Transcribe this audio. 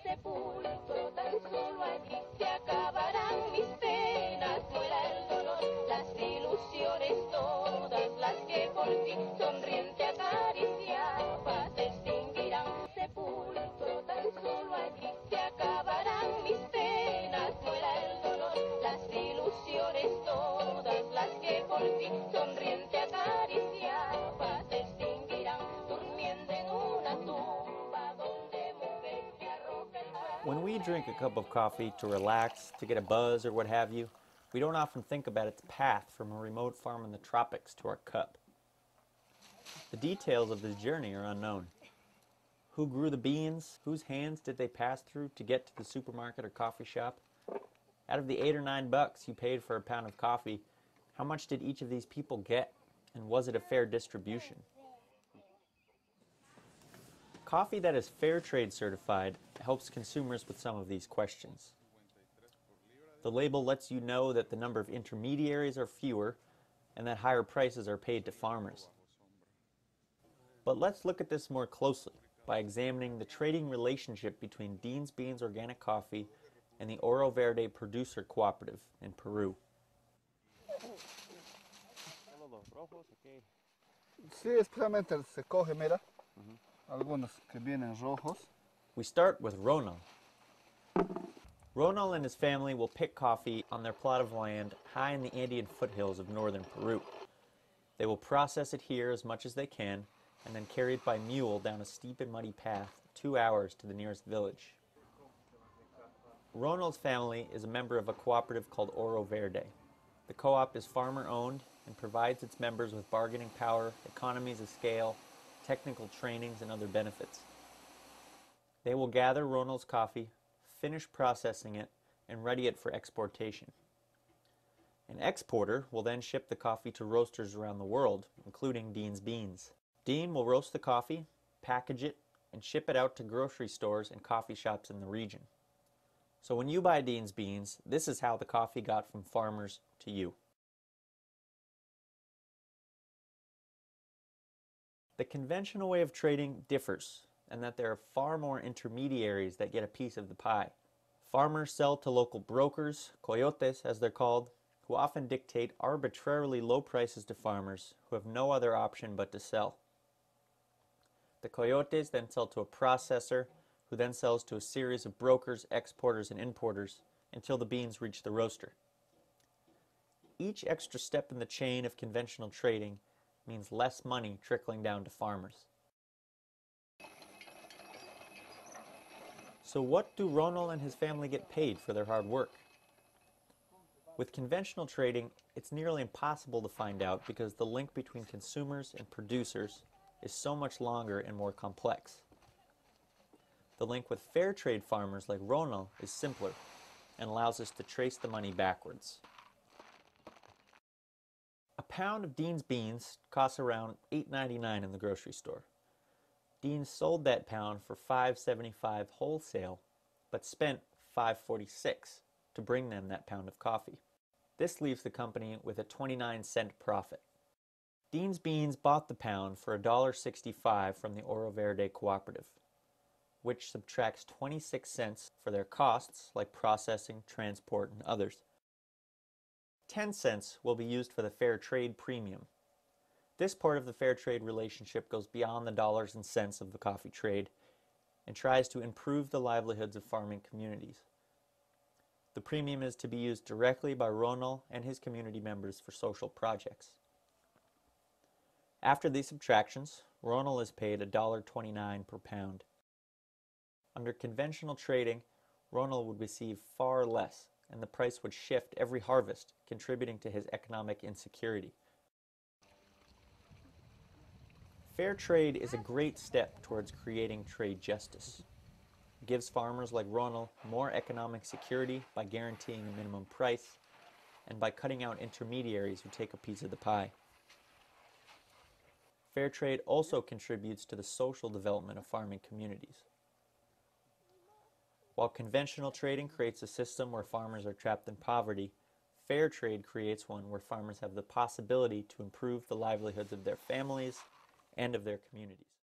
sepulcro, tan solo allí se acabarán mis penas, muera el dolor, las ilusiones todas las que por ti sonriente acariciaba se extinguirán. Sepulcro, tan solo allí se acabarán mis penas, muera el dolor, las ilusiones todas las que por ti sonriente acariciaba se extinguirán, durmiendo en una tumba donde mujer me arroja el mar. When we drink a cup of coffee to relax, to get a buzz or what have you, we don't often think about its path from a remote farm in the tropics to our cup. The details of this journey are unknown. Who grew the beans? Whose hands did they pass through to get to the supermarket or coffee shop? Out of the $8 or $9 you paid for a pound of coffee, how much did each of these people get? And was it a fair distribution? Coffee that is fair trade certified helps consumers with some of these questions. The label lets you know that the number of intermediaries are fewer and that higher prices are paid to farmers. But let's look at this more closely by examining the trading relationship between Dean's Beans Organic Coffee and the Oro Verde Producer Cooperative in Peru. Sí, especialmente se coge, mira, algunos que vienen rojos. We start with Ronald. Ronald and his family will pick coffee on their plot of land high in the Andean foothills of northern Peru. They will process it here as much as they can and then carry it by mule down a steep and muddy path 2 hours to the nearest village. Ronald's family is a member of a cooperative called Oro Verde. The co-op is farmer-owned and provides its members with bargaining power, economies of scale, technical trainings, and other benefits. They will gather Ronald's coffee, finish processing it, and ready it for exportation. An exporter will then ship the coffee to roasters around the world, including Dean's Beans. Dean will roast the coffee, package it, and ship it out to grocery stores and coffee shops in the region. So when you buy Dean's Beans, this is how the coffee got from farmers to you. The conventional way of trading differs, in that there are far more intermediaries that get a piece of the pie. Farmers sell to local brokers, coyotes as they're called, who often dictate arbitrarily low prices to farmers who have no other option but to sell. The coyotes then sell to a processor, who then sells to a series of brokers, exporters, and importers until the beans reach the roaster. Each extra step in the chain of conventional trading means less money trickling down to farmers. So what do Ronald and his family get paid for their hard work? With conventional trading, it's nearly impossible to find out because the link between consumers and producers is so much longer and more complex. The link with fair trade farmers like Ronald is simpler and allows us to trace the money backwards. A pound of Dean's Beans costs around $8.99 in the grocery store. Dean sold that pound for $5.75 wholesale, but spent $5.46 to bring them that pound of coffee. This leaves the company with a 29-cent profit. Dean's Beans bought the pound for $1.65 from the Oro Verde Cooperative, which subtracts 26 cents for their costs like processing, transport, and others. 10 cents will be used for the fair trade premium. This part of the fair trade relationship goes beyond the dollars and cents of the coffee trade and tries to improve the livelihoods of farming communities. The premium is to be used directly by Ronald and his community members for social projects. After these subtractions, Ronald is paid $1.29 per pound. Under conventional trading, Ronald would receive far less, and the price would shift every harvest, contributing to his economic insecurity. Fair trade is a great step towards creating trade justice. It gives farmers like Ronald more economic security by guaranteeing a minimum price and by cutting out intermediaries who take a piece of the pie. Fair trade also contributes to the social development of farming communities. While conventional trading creates a system where farmers are trapped in poverty, fair trade creates one where farmers have the possibility to improve the livelihoods of their families and of their communities.